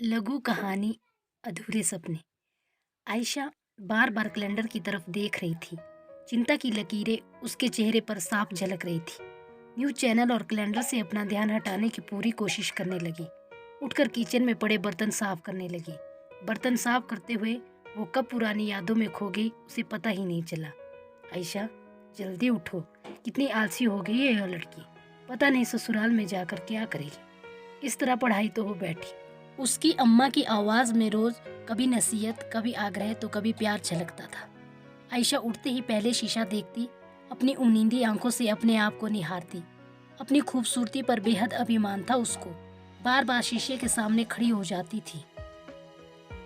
लघु कहानी अधूरे सपने। आयशा बार बार कैलेंडर की तरफ देख रही थी। चिंता की लकीरें उसके चेहरे पर साफ झलक रही थी। न्यूज चैनल और कैलेंडर से अपना ध्यान हटाने की पूरी कोशिश करने लगी। उठकर किचन में पड़े बर्तन साफ करने लगी। बर्तन साफ करते हुए वो कब पुरानी यादों में खो गई उसे पता ही नहीं चला। आयशा, जल्दी उठो, कितनी आलसी हो गई है यह लड़की। पता नहीं ससुराल में जाकर क्या करेगी। इस तरह पढ़ाई तो हो बैठी। उसकी अम्मा की आवाज में रोज कभी नसीहत, कभी आग्रह तो कभी प्यार झलकता था। आयशा उठते ही पहले शीशा देखती, अपनी उम्मीदी आंखों से अपने आप को निहारती। अपनी खूबसूरती पर बेहद अभिमान था उसको। बार बार शीशे के सामने खड़ी हो जाती थी।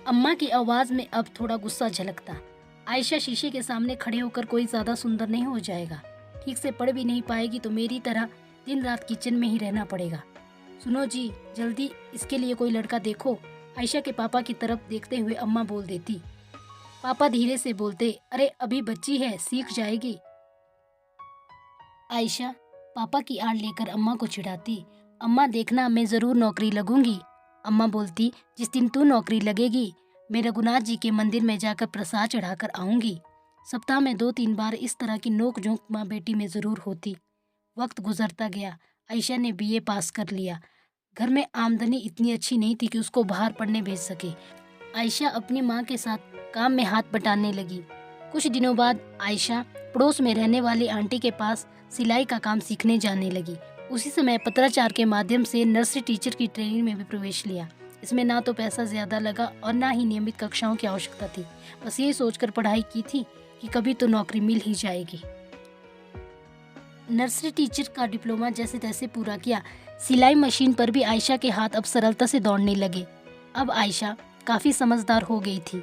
अम्मा की आवाज में अब थोड़ा गुस्सा झलकता। आयशा, शीशे के सामने खड़े होकर कोई ज्यादा सुंदर नहीं हो जाएगा। ठीक से पढ़ भी नहीं पाएगी तो मेरी तरह दिन रात किचन में ही रहना पड़ेगा। सुनो जी, जल्दी इसके लिए कोई लड़का देखो। आयशा के पापा की तरफ देखते हुए अम्मा बोल देती। पापा धीरे से बोलते, अरे अभी बच्ची है, सीख जाएगी। आयशा पापा की आड़ लेकर अम्मा को चिढ़ाती। अम्मा देखना, मैं जरूर नौकरी लगूंगी। अम्मा बोलती, जिस दिन तू नौकरी लगेगी मैं रघुनाथ जी के मंदिर में जाकर प्रसाद चढ़ाकर आऊंगी। सप्ताह में 2-3 बार इस तरह की नोक झोंक माँ बेटी में जरूर होती। वक्त गुजरता गया। आयशा ने बीए पास कर लिया। घर में आमदनी इतनी अच्छी नहीं थी कि उसको बाहर पढ़ने भेज सके। आयशा अपनी माँ के साथ काम में हाथ बटाने लगी। कुछ दिनों बाद आयशा पड़ोस में रहने वाली आंटी के पास सिलाई का काम सीखने जाने लगी। उसी समय पत्राचार के माध्यम से नर्सरी टीचर की ट्रेनिंग में भी प्रवेश लिया। इसमें ना तो पैसा ज्यादा लगा और ना ही नियमित कक्षाओं की आवश्यकता थी। बस यही सोचकर पढ़ाई की थी कि कभी तो नौकरी मिल ही जाएगी। नर्सरी टीचर का डिप्लोमा जैसे तैसे पूरा किया। सिलाई मशीन पर भी आयशा के हाथ अब सरलता से दौड़ने लगे। अब आयशा काफी समझदार हो गई थी।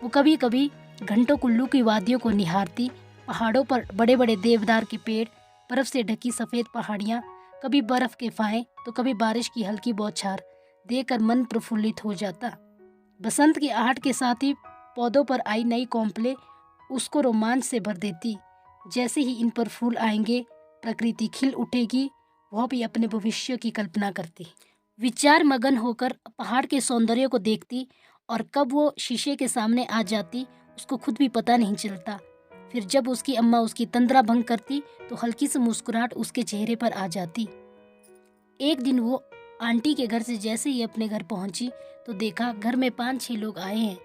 वो कभी कभी घंटों कुल्लू की वादियों को निहारती। पहाड़ों पर बड़े बड़े देवदार के पेड़, बर्फ से ढकी सफेद पहाड़ियाँ, कभी बर्फ के फाहे तो कभी बारिश की हल्की बौछार देखकर मन प्रफुल्लित हो जाता। बसंत की आहट के साथ ही पौधों पर आई नई कौंपलें उसको रोमांच से भर देती। जैसे ही इन पर फूल आएंगे, प्रकृति खिल उठेगी। वह भी अपने भविष्य की कल्पना करती, विचार मगन होकर पहाड़ के सौंदर्य को देखती। और कब वो शीशे के सामने आ जाती उसको खुद भी पता नहीं चलता। फिर जब उसकी अम्मा उसकी तंद्रा भंग करती तो हल्की सी मुस्कुराहट उसके चेहरे पर आ जाती। एक दिन वो आंटी के घर से जैसे ही अपने घर पहुंची तो देखा घर में 5-6 लोग आए हैं।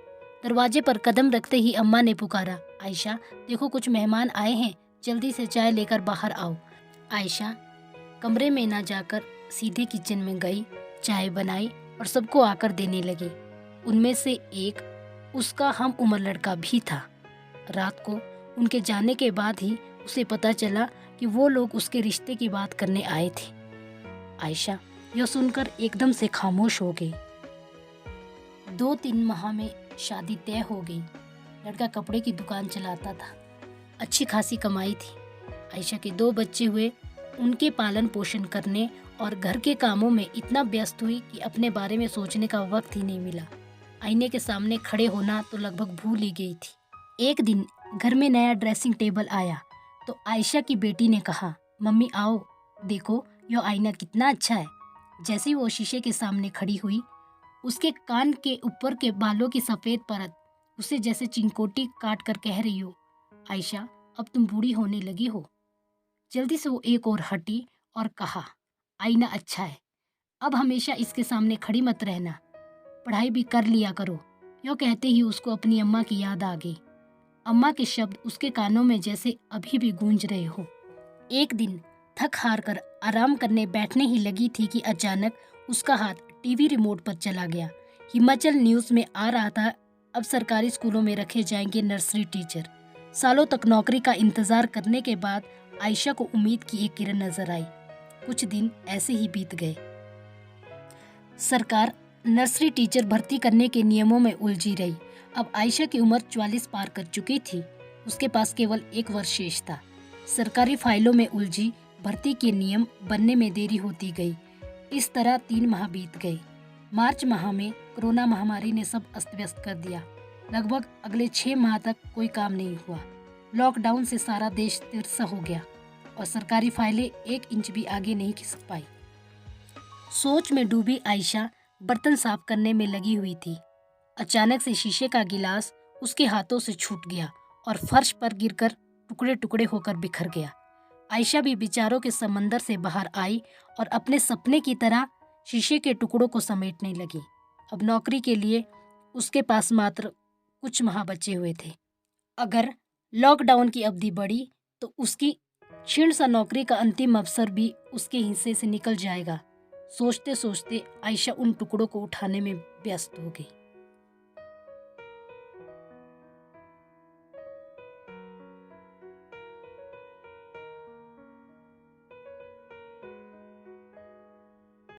दरवाजे पर कदम रखते ही अम्मा ने पुकारा, आयशा देखो, कुछ मेहमान आए हैं, जल्दी से चाय लेकर बाहर आओ। आयशा कमरे में ना जाकर सीधे किचन में गई, चाय बनाई और सबको आकर देने लगी। उनमें से एक उसका हम उम्र लड़का भी था। रात को उनके जाने के बाद ही उसे पता चला कि वो लोग उसके रिश्ते की बात करने आए थे। आयशा यह सुनकर एकदम से खामोश हो गई। 2-3 माह में शादी तय हो गई। लड़का कपड़े की दुकान चलाता था। अच्छी खासी कमाई थी। आयशा के 2 बच्चे हुए। उनके पालन पोषण करने और घर के कामों में इतना व्यस्त हुई कि अपने बारे में सोचने का वक्त ही नहीं मिला। आईने के सामने खड़े होना तो लगभग भूल ही गई थी। एक दिन घर में नया ड्रेसिंग टेबल आया तो आयशा की बेटी ने कहा, मम्मी आओ देखो, यह आईना कितना अच्छा है। जैसे ही वो शीशे के सामने खड़ी हुई, उसके कान के ऊपर के बालों की सफेद परत उसे जैसे चिंकोटी काट कर कह रही हो, आयशा अब तुम बूढ़ी होने लगी हो। जल्दी से वो एक और हटी और कहा, आईना अच्छा है, अब हमेशा इसके सामने खड़ी मत रहना, पढ़ाई भी कर लिया करो। यह कहते ही उसको अपनी अम्मा की याद आ गई। अम्मा के शब्द उसके कानों में जैसे अभी भी गूंज रहे हो। एक दिन थक हार कर आराम करने बैठने ही लगी थी कि अचानक उसका हाथ टीवी रिमोट पर चला गया। हिमाचल न्यूज में आ रहा था, अब सरकारी स्कूलों में रखे जाएंगे नर्सरी टीचर। सालों तक नौकरी का इंतजार करने के बाद आयशा को उम्मीद की एक किरण नजर आई। कुछ दिन ऐसे ही बीत गए। सरकार नर्सरी टीचर भर्ती करने के नियमों में उलझी रही। अब आयशा की उम्र 44 पार कर चुकी थी। उसके पास केवल 1 वर्ष शेष था। सरकारी फाइलों में उलझी, भर्ती के नियम बनने में देरी होती गई। इस तरह 3 माह बीत गए। मार्च माह में कोरोना महामारी ने सब अस्त व्यस्त कर दिया। लगभग अगले 6 माह तक कोई काम नहीं हुआ। लॉकडाउन से सारा देश तिरछा हो गया और सरकारी फाइलें 1 इंच भी आगे नहीं खिसक पाई। सोच में डूबी आयशा बर्तन साफ करने में लगी हुई थी। अचानक से शीशे का गिलास उसके हाथों से छूट गया और फर्श पर गिरकर टुकड़े टुकड़े होकर बिखर गया। आयशा भी विचारों के समंदर से बाहर आई और अपने सपने की तरह शीशे के टुकड़ों को समेटने लगी। अब नौकरी के लिए उसके पास मात्र कुछ माह बचे हुए थे। अगर लॉकडाउन की अवधि बढ़ी तो उसकी क्षीण सा नौकरी का अंतिम अवसर भी उसके हिस्से से निकल जाएगा। सोचते सोचते आयशा उन टुकड़ों को उठाने में व्यस्त हो गई।